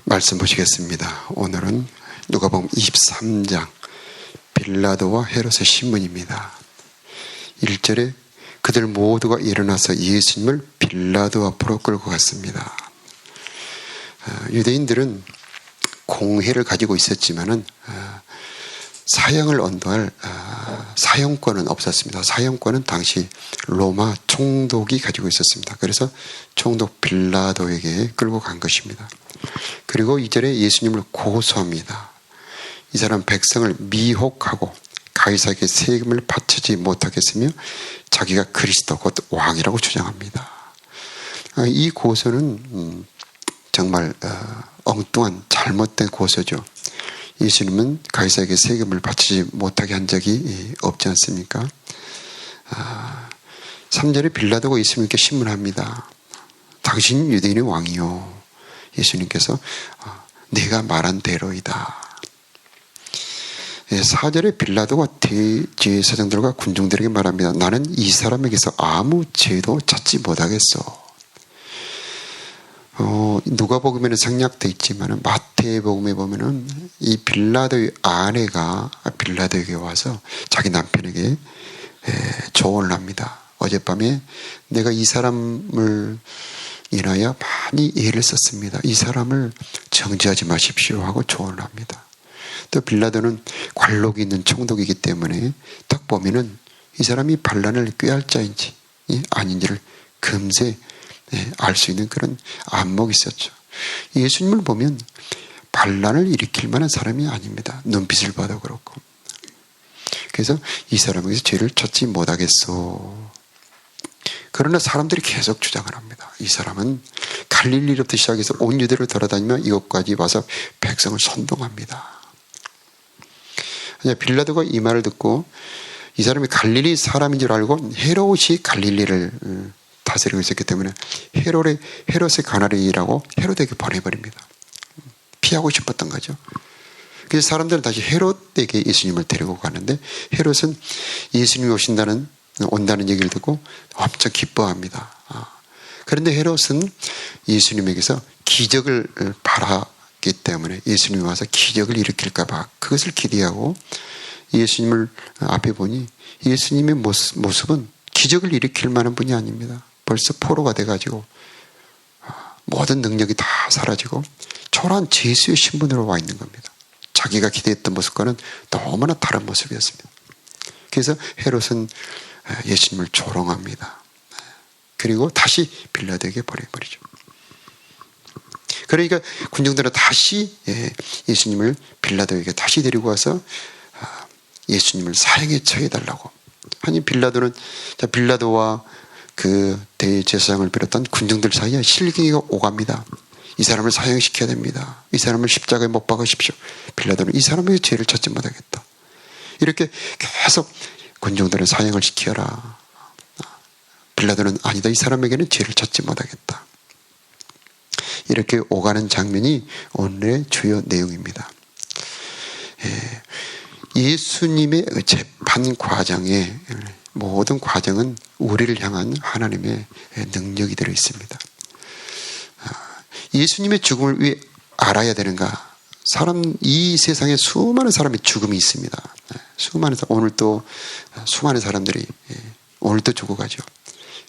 말씀 보시겠습니다. 오늘은 누가복음 23장 빌라도와 헤롯의 신문입니다. 1절에 그들 모두가 일어나서 예수님을 빌라도 앞으로 끌고 갔습니다. 유대인들은 공회를 가지고 있었지만은 사형을 언도할 사형권은 없었습니다. 사형권은 당시 로마 총독이 가지고 있었습니다. 그래서 총독 빌라도에게 끌고 간 것입니다. 그리고 2절에 예수님을 고소합니다. 이 사람 백성을 미혹하고 가이사에게 세금을 바치지 못하겠으며 자기가 그리스도 곧 왕이라고 주장합니다. 이 고소는 정말 엉뚱한 잘못된 고소죠. 예수님은 가이사에게 세금을 바치지 못하게 한 적이 없지 않습니까? 3절에 빌라도가 예수님께 신문합니다. 당신 유대인의 왕이요. 예수님께서 내가 말한 대로이다. 4절에 빌라도가 대제사장들과 군중들에게 말합니다. 나는 이 사람에게서 아무 죄도 찾지 못하겠어. 누가복음에는 생략되어 있지만 마태복음에 보면은 이 빌라도의 아내가 빌라도에게 와서 자기 남편에게 조언을 합니다. 어젯밤에 내가 이 사람을 인하여 많이 애를 썼습니다. 이 사람을 정죄하지 마십시오 하고 조언을 합니다. 또 빌라도는 관록이 있는 총독이기 때문에 딱 보면은 이 사람이 반란을 꾀할 자인지 아닌지를 금세 알 수 있는 그런 안목이 있었죠. 예수님을 보면 반란을 일으킬 만한 사람이 아닙니다. 눈빛을 봐도 그렇고. 그래서 이 사람에게서 죄를 찾지 못하겠소. 그러나 사람들이 계속 주장을 합니다. 이 사람은 갈릴리로부터 시작해서 온 유대를 돌아다니며 이곳까지 와서 백성을 선동합니다. 빌라도가 이 말을 듣고 이 사람이 갈릴리 사람인 줄 알고 헤롯이 갈릴리를 다스리고 있었기 때문에 헤롯의 가나리라고 헤롯에게 보내버립니다. 피하고 싶었던 거죠. 그래서 사람들은 다시 헤롯에게 예수님을 데리고 가는데 헤롯은 예수님이 온다는 얘기를 듣고 엄청 기뻐합니다. 그런데 헤롯은 예수님에게서 기적을 바랐기 때문에 예수님이 와서 기적을 일으킬까 봐 그것을 기대하고 예수님을 앞에 보니 예수님의 모습은 기적을 일으킬 만한 분이 아닙니다. 벌써 포로가 돼가지고 모든 능력이 다 사라지고 초라한 죄수의 신분으로 와 있는 겁니다. 자기가 기대했던 모습과는 너무나 다른 모습이었습니다. 그래서 헤롯은 예수님을 조롱합니다. 그리고 다시 빌라도에게 보내버리죠. 그러니까 군중들은 다시 예수님을 빌라도에게 다시 데리고 와서 예수님을 사형에 처해달라고. 아니 빌라도와 그 대제사장을 비롯한 군중들 사이에 실갱이가 오갑니다. 이 사람을 사형시켜야 됩니다. 이 사람을 십자가에 못 박으십시오. 빌라도는 이 사람에게 죄를 찾지 못하겠다. 이렇게 계속 군중들은 사형을 시켜라. 빌라도는 아니다. 이 사람에게는 죄를 찾지 못하겠다. 이렇게 오가는 장면이 오늘의 주요 내용입니다. 예수님의 재판 과정에 모든 과정은 우리를 향한 하나님의 능력이 들어 있습니다. 예수님의 죽음을 왜 알아야 되는가? 이 세상에 수많은 사람의 죽음이 있습니다. 오늘도 수많은 사람들이 오늘도 죽어가죠.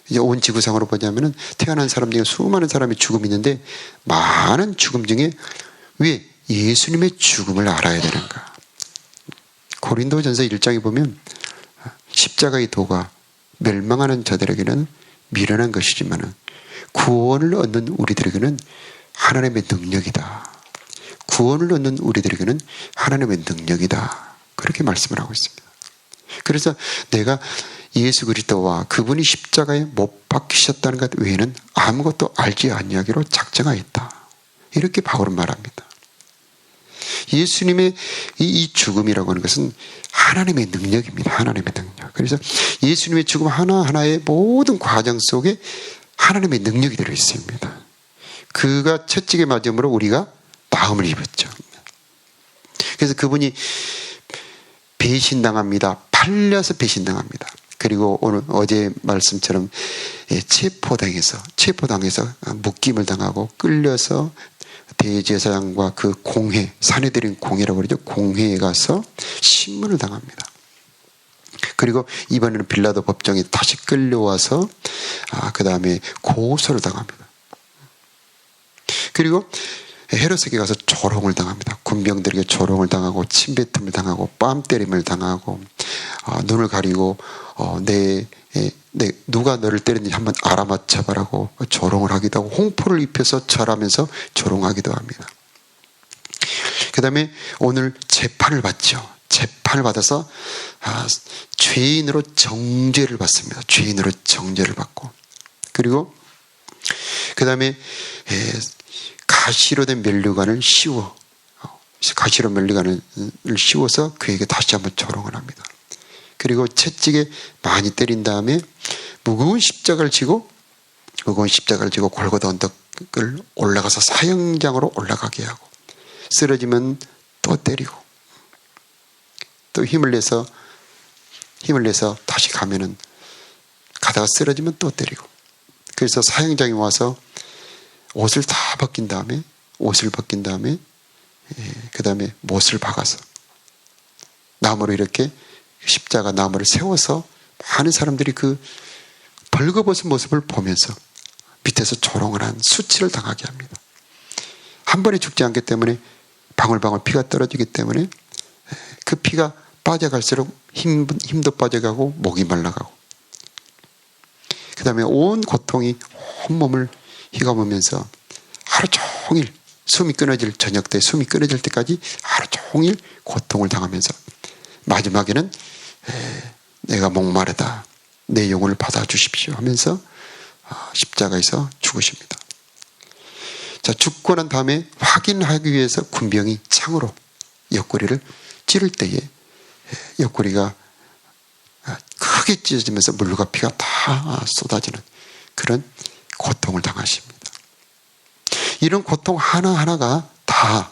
이제 온 지구상으로 보자면은 태어난 사람 중에 수많은 사람의 죽음이 있는데 많은 죽음 중에 왜 예수님의 죽음을 알아야 되는가? 고린도전서 1장에 보면 십자가의 도가 멸망하는 자들에게는 미련한 것이지만 구원을 얻는 우리들에게는 하나님의 능력이다. 구원을 얻는 우리들에게는 하나님의 능력이다. 그렇게 말씀을 하고 있습니다. 그래서 내가 예수 그리스도와 그분이 십자가에 못 박히셨다는 것 외에는 아무것도 알지 아니하기로 작정하였다. 이렇게 바울은 말합니다. 예수님의 이 죽음이라고 하는 것은 하나님의 능력입니다. 하나님의 능력. 그래서 예수님의 죽음 하나하나의 모든 과정 속에 하나님의 능력이 들어있습니다. 그가 채찍에 맞음으로 우리가 나음을 입었죠. 그래서 그분이 배신당합니다. 팔려서 배신당합니다. 그리고 어제 말씀처럼 체포당해서 묶임을 당하고 끌려서 대제사장과 그 공회, 사내들인 공회라고 그러죠. 공회에 가서 신문을 당합니다. 그리고 이번에는 빌라도 법정에 다시 끌려와서 그 다음에 고소를 당합니다. 그리고 헤롯에게 가서 조롱을 당합니다. 군병들에게 조롱을 당하고 침뱉음을 당하고 뺨 때림을 당하고 눈을 가리고 누가 너를 때렸는지 한번 알아맞혀봐라고 조롱을 하기도 하고 홍포를 입혀서 절하면서 조롱하기도 합니다. 그 다음에 오늘 재판을 받죠. 재판을 받아서 죄인으로 정죄를 받습니다. 죄인으로 정죄를 받고, 그리고 그 다음에 가시로 된 면류관을 가시로 면류관을 씌워서 그에게 다시 한번 조롱을 합니다. 그리고 채찍에 많이 때린 다음에 무거운 십자가를 지고 골고다 언덕을 올라가서 사형장으로 올라가게 하고, 쓰러지면 또 때리고, 또 힘을 내서 다시 가다가 쓰러지면 또 때리고, 그래서 사형장에 와서 옷을 다 벗긴 다음에 그 다음에 못을 박아서 나무로 이렇게 십자가 나무를 세워서 많은 사람들이 그 벌거벗은 모습을 보면서 밑에서 조롱을 한 수치를 당하게 합니다. 한 번에 죽지 않기 때문에 방울방울 피가 떨어지기 때문에 그 피가 빠져갈수록 힘도 빠져가고 목이 말라가고, 그 다음에 온 고통이 온몸을 휘감으면서 하루 종일 저녁 때 숨이 끊어질 때까지 하루 종일 고통을 당하면서 마지막에는 내가 목마르다, 내 영혼을 받아주십시오 하면서 십자가에서 죽으십니다. 자, 죽고 난 다음에 확인하기 위해서 군병이 창으로 옆구리를 찌를 때에 옆구리가 크게 찢어지면서 물과 피가 다 쏟아지는 그런 고통을 당하십니다. 이런 고통 하나하나가 다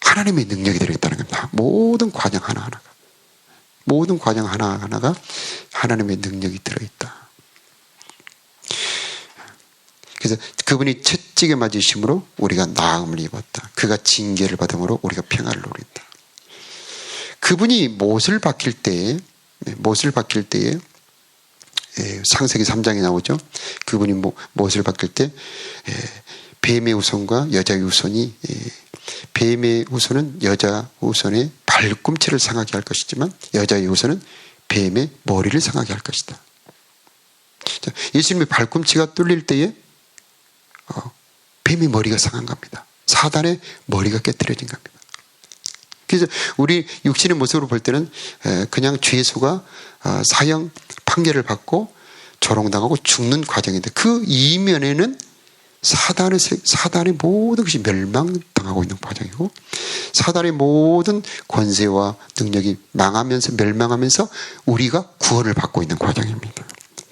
하나님의 능력이 들어있다는 겁니다. 모든 과정 하나하나가 하나님의 능력이 들어있다. 그래서 그분이 채찍에 맞으심으로 우리가 나음을 입었다. 그가 징계를 받음으로 우리가 평안을 누린다. 그분이 못을 박힐 때에 창세기 3장에 나오죠. 그분이 못을 박힐 때 뱀의 후손과 여자의 후손이, 뱀의 후손은 여자 후손의 발꿈치를 상하게 할 것이지만 여자의 후손은 뱀의 머리를 상하게 할 것이다. 자, 예수님의 발꿈치가 뚫릴 때에 뱀의 머리가 상한 겁니다. 사단의 머리가 깨뜨려진 겁니다. 그래서 우리 육신의 모습으로 볼 때는 그냥 죄수가 사형 판결을 받고 조롱당하고 죽는 과정인데, 그 이면에는 사단의 모든 것이 멸망당하고 있는 과정이고, 사단의 모든 권세와 능력이 멸망하면서 우리가 구원을 받고 있는 과정입니다.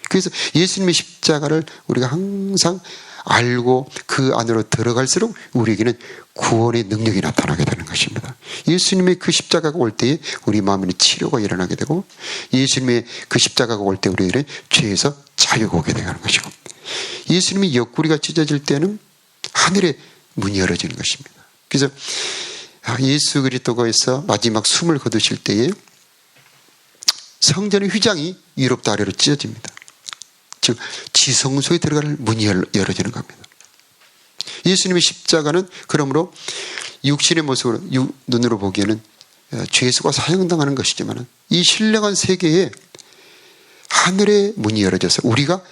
그래서 예수님의 십자가를 우리가 항상 알고 그 안으로 들어갈수록 우리에게는 구원의 능력이 나타나게 되는 것입니다. 예수님의 그 십자가가 올 때에 우리 마음에는 치료가 일어나게 되고, 예수님의 그 십자가가 올 때 우리에게는 죄에서 자유가 오게 되는 것이고, 예수님이 옆구리가 찢어질 때는 하늘의 문이 열어지는 것입니다. 그래서 예수 그리스도께서 마지막 숨을 거두실 때에 성전의 휘장이 위로부터 아래로 찢어집니다. 즉 지성소에 들어갈 문이 열어지는 겁니다. 예수님의 십자가는 그러므로 육신의 모습으로 눈으로 보기에는 죄수가 사형당하는 것이지만, 이 신령한 세계에 하늘의 문이 열어져서 우리가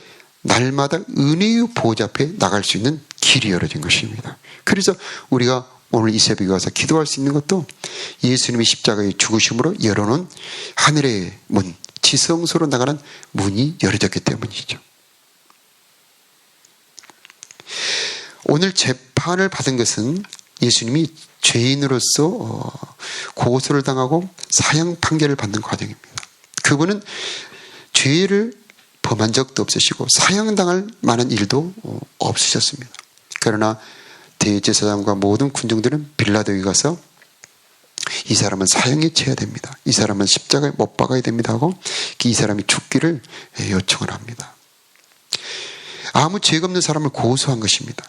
날마다 은혜의 보좌 앞에 나갈 수 있는 길이 열어진 것입니다. 그래서 우리가 오늘 이 새벽에 와서 기도할 수 있는 것도 예수님의 십자가의 죽으심으로 열어놓은 하늘의 문, 지성소로 나가는 문이 열어졌기 때문이죠. 오늘 재판을 받은 것은 예수님이 죄인으로서 고소를 당하고 사형 판결을 받는 과정입니다. 그분은 죄를 범한 적도 없으시고 사형당할 만한 일도 없으셨습니다. 그러나 대제사장과 모든 군중들은 빌라도에 가서 이 사람은 사형에 쳐야 됩니다, 이 사람은 십자가에 못 박아야 됩니다 하고 이 사람이 죽기를 요청을 합니다. 아무 죄가 없는 사람을 고소한 것입니다.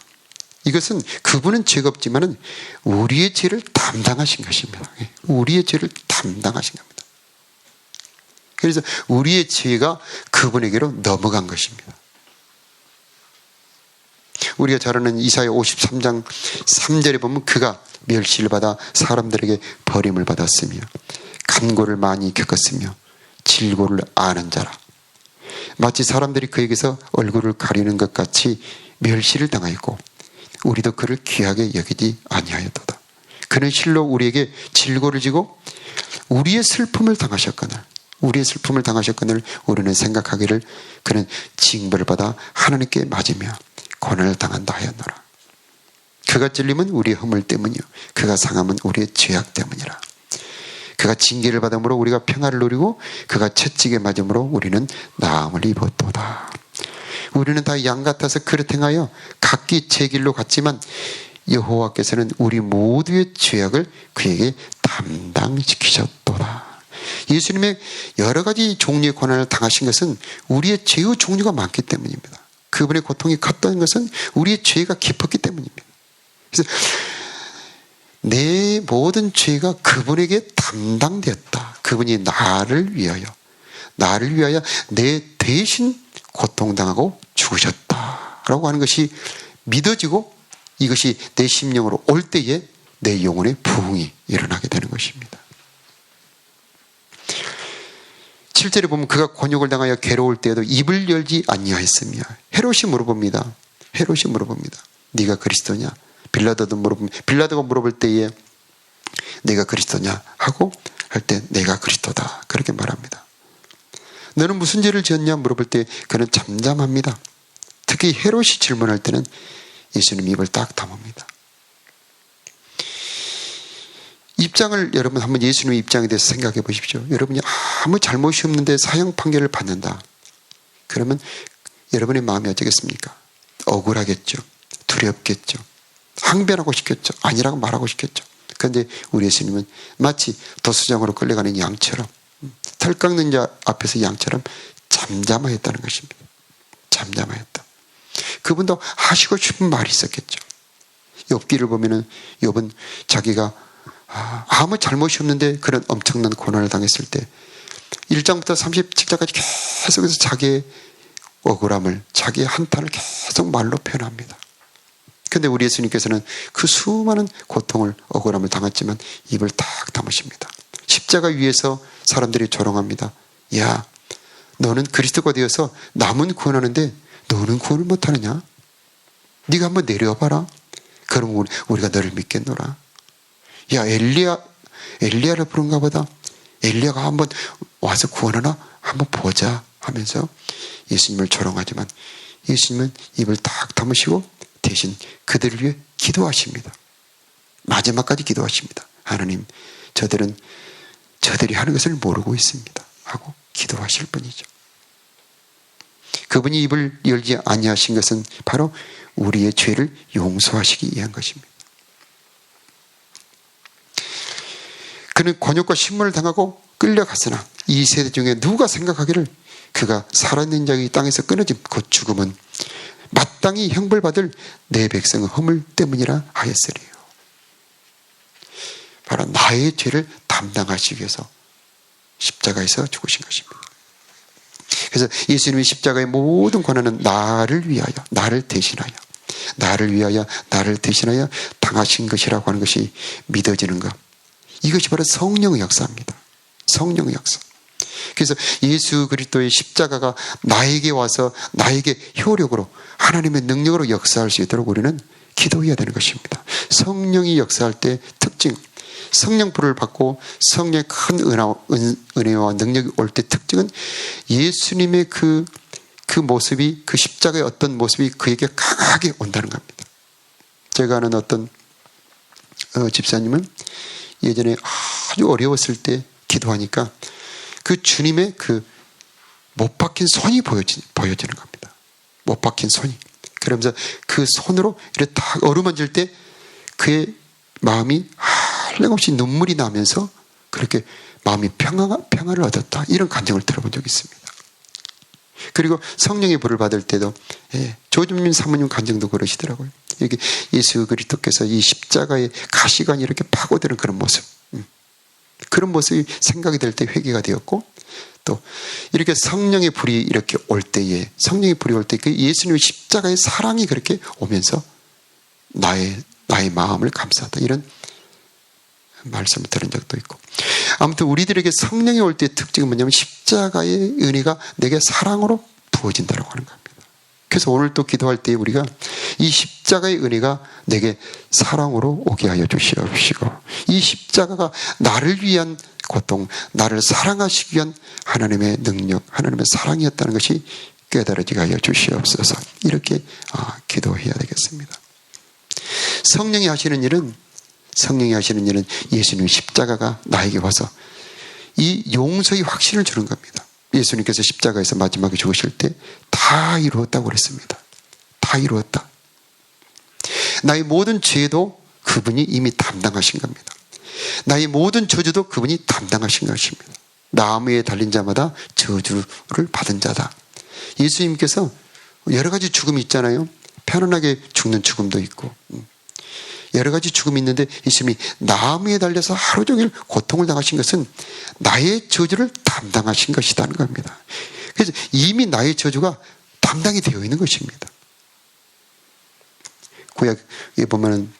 이것은 그분은 죄가 없지만은 우리의 죄를 담당하신 것입니다. 우리의 죄를 담당하신 겁니다. 그래서 우리의 죄가 그분에게로 넘어간 것입니다. 우리가 잘 아는 이사야 53장 3절에 보면 그가 멸시를 받아 사람들에게 버림을 받았으며 간고를 많이 겪었으며 질고를 아는 자라. 마치 사람들이 그에게서 얼굴을 가리는 것 같이 멸시를 당하였고 우리도 그를 귀하게 여기지 아니하였도다. 그는 실로 우리에게 질고를 지고 우리의 슬픔을 당하셨거늘 우리는 생각하기를 그는 징벌을 받아 하나님께 맞으며 고난을 당한다 하였노라. 그가 찔림은 우리의 허물 때문이요 그가 상함은 우리의 죄악 때문이라. 그가 징계를 받음으로 우리가 평화를 누리고 그가 채찍에 맞음으로 우리는 나음을 입었도다. 우리는 다 양 같아서 그릇 행하여 각기 제 길로 갔지만 여호와께서는 우리 모두의 죄악을 그에게 담당시키셨도다. 예수님의 여러 가지 종류의 고난을 당하신 것은 우리의 죄의 종류가 많기 때문입니다. 그분의 고통이 컸던 것은 우리의 죄가 깊었기 때문입니다. 그래서 내 모든 죄가 그분에게 담당되었다. 그분이 나를 위하여 내 대신 고통당하고 죽으셨다라고 하는 것이 믿어지고 이것이 내 심령으로 올 때에 내 영혼의 부흥이 일어나게 되는 것입니다. 7절에 보면 그가 곤욕을 당하여 괴로울 때에도 입을 열지 아니하였으며 헤롯이 물어봅니다. 네가 그리스도냐? 빌라도가 물어볼 때에 내가 그리스도냐 하고 할 때 내가 그리스도다 그렇게 말합니다. 너는 무슨 죄를 지었냐 물어볼 때 그는 잠잠합니다. 특히 헤롯이 질문할 때는 예수님 입을 딱 다뭅니다. 입장을 여러분 한번 예수님의 입장에 대해서 생각해 보십시오. 여러분이 아무 잘못이 없는데 사형 판결을 받는다. 그러면 여러분의 마음이 어쩌겠습니까? 억울하겠죠. 두렵겠죠. 항변하고 싶겠죠. 아니라고 말하고 싶겠죠. 그런데 우리 예수님은 마치 도수장으로 끌려가는 양처럼 털 깎는 자 앞에서 양처럼 잠잠하였다는 것입니다. 잠잠하였다. 그분도 하시고 싶은 말이 있었겠죠. 욥기를 보면은 욥은 자기가 아무 잘못이 없는데 그런 엄청난 고난을 당했을 때 1장부터 37장까지 계속해서 자기의 억울함을 자기의 한탄을 계속 말로 표현합니다. 그런데 우리 예수님께서는 그 수많은 고통을 억울함을 당했지만 입을 딱 다무십니다. 십자가 위에서 사람들이 조롱합니다. 야, 너는 그리스도가 되어서 남은 구원하는데 너는 구원을 못하느냐? 네가 한번 내려와봐라. 그럼 우리가 너를 믿겠노라. 야, 엘리야를 부른가 보다. 엘리야가 한번 와서 구원하나? 한번 보자 하면서 예수님을 조롱하지만 예수님은 입을 딱 다무시고 대신 그들을 위해 기도하십니다. 마지막까지 기도하십니다. 하나님, 저들이 하는 것을 모르고 있습니다. 하고 기도하실 뿐이죠. 그분이 입을 열지 아니하신 것은 바로 우리의 죄를 용서하시기 위한 것입니다. 그는 곤욕과 신문을 당하고 끌려갔으나 이 세대 중에 누가 생각하기를 그가 살아있는 자의 땅에서 끊어진 그 죽음은 마땅히 형벌받을 내 백성의 허물 때문이라 하였으리요. 바로 나의 죄를 담당하시기 위해서 십자가에서 죽으신 것입니다. 그래서 예수님의 십자가의 모든 고난은 나를 위하여 나를 대신하여 당하신 것이라고 하는 것이 믿어지는 것. 이것이 바로 성령의 역사입니다. 성령의 역사. 그래서 예수 그리스도의 십자가가 나에게 와서 나에게 효력으로 하나님의 능력으로 역사할 수 있도록 우리는 기도해야 되는 것입니다. 성령이 역사할 때 특징, 성령 불을 받고 성령의 큰 은혜와 능력이 올 때 특징은 예수님의 그 모습이, 그 십자가의 어떤 모습이 그에게 강하게 온다는 겁니다. 제가 아는 어떤 집사님은 예전에 아주 어려웠을 때 기도하니까 그 주님의 그 못 박힌 손이 보여지는 겁니다. 못 박힌 손이. 그러면서 그 손으로 이렇게 딱 어루만질 때 그의 마음이 한량없이 눈물이 나면서 그렇게 마음이 평화를 얻었다. 이런 간증을 들어본 적이 있습니다. 그리고 성령의 불을 받을 때도 조준민 사모님 간증도 그러시더라고요. 이렇게 예수 그리스도께서 이 십자가의 가시관이 이렇게 파고드는 그런 모습, 그런 모습이 생각이 될 때 회개가 되었고, 또 이렇게 성령의 불이 이렇게 올 때에, 성령의 불이 올 때 그 예수님의 십자가의 사랑이 그렇게 오면서 나의 마음을 감싸다, 이런 말씀을 들은 적도 있고. 아무튼 우리들에게 성령이 올 때의 특징은 뭐냐면 십자가의 은혜가 내게 사랑으로 부어진다고 하는 겁니다. 그래서 오늘 또 기도할 때 우리가 이 십자가의 은혜가 내게 사랑으로 오게 하여 주시옵시고, 이 십자가가 나를 위한 고통, 나를 사랑하시기 위한 하나님의 능력, 하나님의 사랑이었다는 것이 깨달아지게 하여 주시옵소서. 이렇게 기도해야 되겠습니다. 성령이 하시는 일은 예수님의 십자가가 나에게 와서 이 용서의 확신을 주는 겁니다. 예수님께서 십자가에서 마지막에 죽으실 때 다 이루었다고 그랬습니다. 다 이루었다. 나의 모든 죄도 그분이 이미 담당하신 겁니다. 나의 모든 저주도 그분이 담당하신 것입니다. 나무에 달린 자마다 저주를 받은 자다. 예수님께서 여러 가지 죽음이 있잖아요. 편안하게 죽는 죽음도 있고 여러 가지 죽음이 있는데, 예수님이 나무에 달려서 하루 종일 고통을 당하신 것은 나의 저주를 담당하신 것이라는 겁니다. 그래서 이미 나의 저주가 담당이 되어 있는 것입니다. 구약에 보면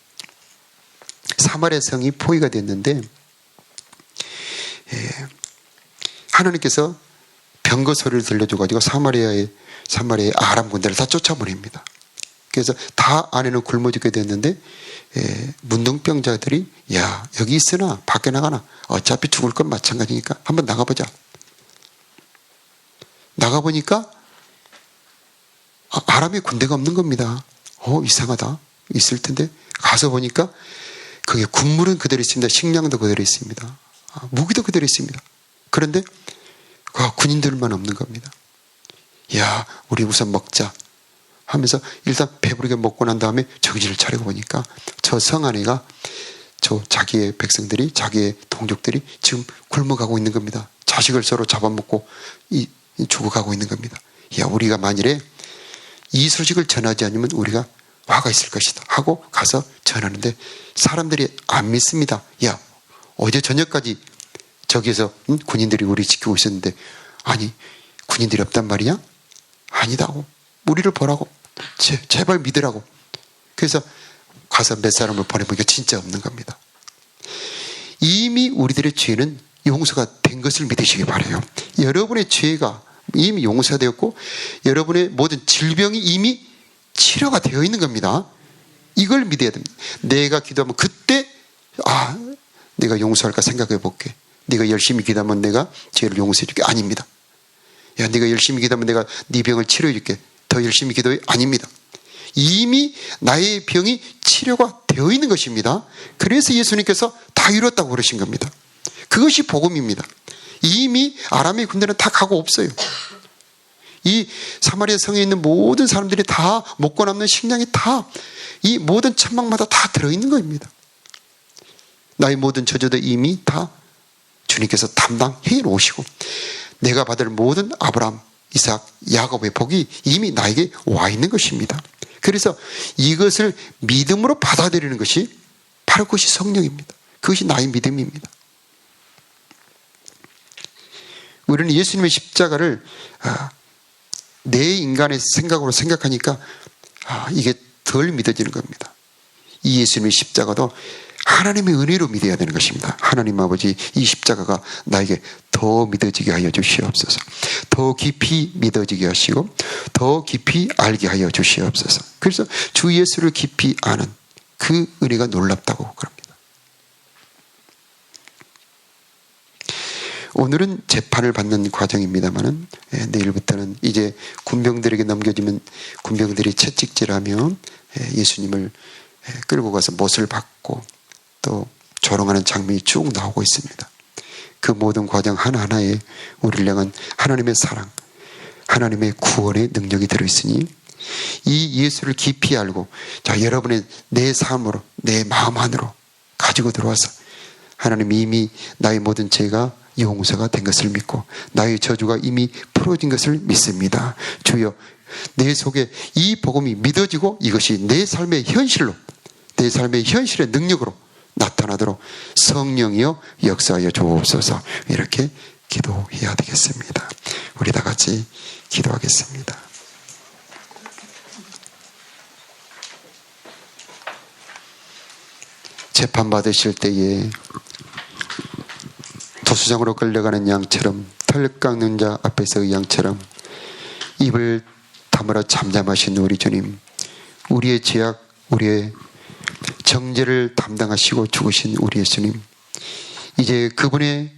사마리아 성이 포위가 됐는데 하나님께서 병거 소리를 들려줘가지고 사마리아의 아람 군대를 다 쫓아보냅니다. 그래서 다 안에는 굶어 죽게 됐는데 문둥병자들이 야, 여기 있으나 밖에 나가나 어차피 죽을 건 마찬가지니까 한번 나가보자. 나가보니까 아람에 군대가 없는 겁니다. 이상하다. 있을 텐데 가서 보니까 거기에 국물은 그대로 있습니다. 식량도 그대로 있습니다. 무기도 그대로 있습니다. 그런데 군인들만 없는 겁니다. 야, 우리 우선 먹자 하면서 일단 배부르게 먹고 난 다음에 정신을 차리고 보니까 저 성 안에가 자기의 백성들이, 자기의 동족들이 지금 굶어가고 있는 겁니다. 자식을 서로 잡아먹고 죽어가고 있는 겁니다. 야, 우리가 만일에 이 소식을 전하지 않으면 우리가 화가 있을 것이다 하고 가서 전하는데 사람들이 안 믿습니다. 야, 어제 저녁까지 저기에서 군인들이 우리 지키고 있었는데, 아니 군인들이 없단 말이야? 아니다고. 우리를 보라고. 제발 믿으라고. 그래서 가서 몇 사람을 보내보니까 진짜 없는 겁니다. 이미 우리들의 죄는 용서가 된 것을 믿으시기 바라요. 여러분의 죄가 이미 용서가 되었고 여러분의 모든 질병이 이미 치료가 되어 있는 겁니다. 이걸 믿어야 됩니다. 내가 기도하면 그때 내가 용서할까 생각해 볼게. 네가 열심히 기도하면 내가 죄를 용서해 줄게. 아닙니다. 야, 네가 열심히 기도하면 내가 네 병을 치료해 줄게. 더 열심히 기도해. 아닙니다. 이미 나의 병이 치료가 되어 있는 것입니다. 그래서 예수님께서 다 이뤘다고 그러신 겁니다. 그것이 복음입니다. 이미 아람의 군대는 다 가고 없어요. 이 사마리아 성에 있는 모든 사람들이 다 먹고 남는 식량이 다 이 모든 천막마다 다 들어있는 겁니다. 나의 모든 저주도 이미 다 주님께서 담당해 놓으시고 내가 받을 모든 아브라함, 이삭, 야곱의 복이 이미 나에게 와 있는 것입니다. 그래서 이것을 믿음으로 받아들이는 것이 바로 그것이 성령입니다. 그것이 나의 믿음입니다. 우리는 예수님의 십자가를 내 인간의 생각으로 생각하니까 이게 덜 믿어지는 겁니다. 이 예수님의 십자가도 하나님의 은혜로 믿어야 되는 것입니다. 하나님 아버지, 이 십자가가 나에게 더 믿어지게 하여 주시옵소서. 더 깊이 믿어지게 하시고 더 깊이 알게 하여 주시옵소서. 그래서 주 예수를 깊이 아는 그 은혜가 놀랍다고 그럽니다. 오늘은 재판을 받는 과정입니다만은 내일부터는 이제 군병들에게 넘겨지면 군병들이 채찍질하며 예수님을 끌고 가서 못을 받고 또 조롱하는 장면이 쭉 나오고 있습니다. 그 모든 과정 하나하나에 우리를 향한 하나님의 사랑, 하나님의 구원의 능력이 들어있으니 이 예수를 깊이 알고 여러분의 내 삶으로, 내 마음 안으로 가지고 들어와서 하나님이 이미 나의 모든 죄가 용서가 된 것을 믿고 나의 저주가 이미 풀어진 것을 믿습니다. 주여 내 속에 이 복음이 믿어지고 이것이 내 삶의 현실로, 내 삶의 현실의 능력으로 나타나도록 성령이여 역사하여 주옵소서. 이렇게 기도해야 되겠습니다. 우리 다 같이 기도하겠습니다. 재판받으실 때에 도수장으로 끌려가는 양처럼, 털 깎는 자 앞에서의 양처럼 입을 다물어 잠잠하신 우리 주님, 우리의 죄악, 우리의 정죄를 담당하시고 죽으신 우리 예수님, 이제 그분의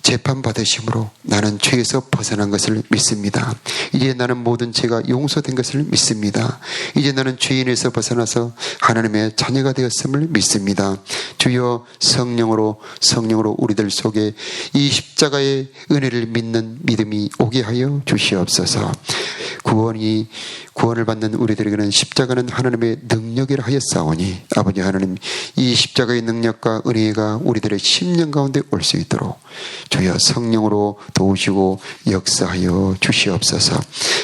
재판받으심으로 나는 죄에서 벗어난 것을 믿습니다. 이제 나는 모든 죄가 용서된 것을 믿습니다. 이제 나는 죄인에서 벗어나서 하나님의 자녀가 되었음을 믿습니다. 주여 성령으로 우리들 속에 이 십자가의 은혜를 믿는 믿음이 오게 하여 주시옵소서. 구원을 받는 우리들에게는 십자가는 하나님의 능력이라 하였사오니 아버지 하나님, 이 십자가의 능력과 은혜가 우리들의 심령 가운데 올 수 있도록 주여 성령으로 도우시고 역사하여 주시옵소서.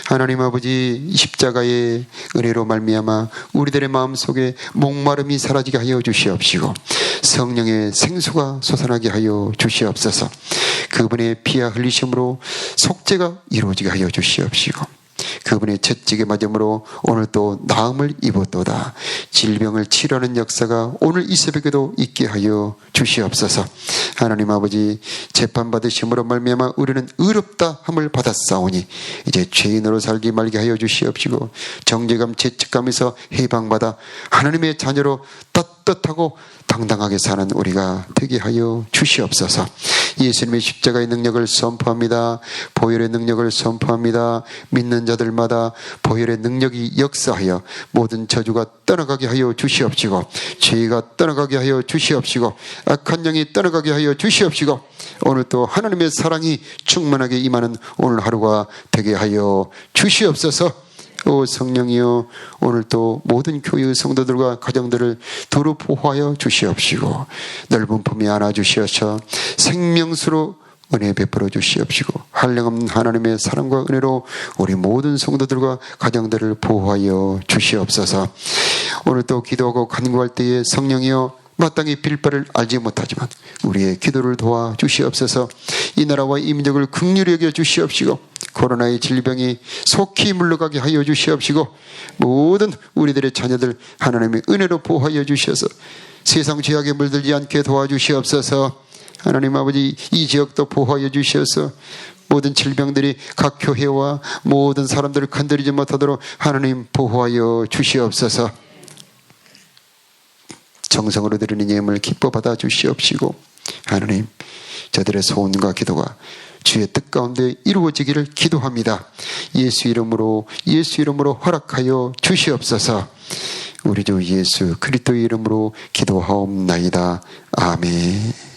하나님 아버지, 십자가의 은혜로 말미암아 우리들의 마음속에 목마름이 사라지게 하여 주시옵시고 성령의 생수가 솟아나게 하여 주시옵소서. 그분의 피와 흘리심으로 속죄가 이루어지게 하여 주시옵시고 그분의 채찍에 맞음으로 오늘 또 나음을 입었도다. 질병을 치료하는 역사가 오늘 이 새벽에도 있게 하여 주시옵소서. 하나님 아버지, 재판받으심으로 말미암아 우리는 의롭다 함을 받았사오니 이제 죄인으로 살기 말게 하여 주시옵시고 정죄감 죄책감에서 해방받아 하나님의 자녀로 떳떳하고 당당하게 사는 우리가 되게 하여 주시옵소서. 예수님의 십자가의 능력을 선포합니다. 보혈의 능력을 선포합니다. 믿는 자들마다 보혈의 능력이 역사하여 모든 저주가 떠나가게 하여 주시옵시고 죄가 떠나가게 하여 주시옵시고 악한 영이 떠나가게 하여 주시옵시고 오늘 또 하나님의 사랑이 충만하게 임하는 오늘 하루가 되게 하여 주시옵소서. 오 성령이여, 오늘 또 모든 교회의 성도들과 가정들을 두루 보호하여 주시옵시고 넓은 품에 안아주시어서 생명수로 은혜 베풀어 주시옵시고 한량없는 하나님의 사랑과 은혜로 우리 모든 성도들과 가정들을 보호하여 주시옵소서. 오늘 또 기도하고 간구할 때에 성령이여 마땅히 빌 바를 알지 못하지만 우리의 기도를 도와 주시옵소서. 이 나라와 이 민족을 긍휼히 여겨 주시옵시고 코로나의 질병이 속히 물러가게 하여 주시옵시고 모든 우리들의 자녀들 하나님의 은혜로 보호하여 주셔서 세상 죄악에 물들지 않게 도와주시옵소서. 하나님 아버지, 이 지역도 보호하여 주셔서 모든 질병들이 각 교회와 모든 사람들을 건드리지 못하도록 하나님 보호하여 주시옵소서. 정성으로 드리는 예물을 기뻐 받아 주시옵시고 하나님, 저들의 소원과 기도가 주의 뜻 가운데 이루어지기를 기도합니다. 예수 이름으로 허락하여 주시옵소서. 우리 주 예수 그리스도의 이름으로 기도하옵나이다. 아멘.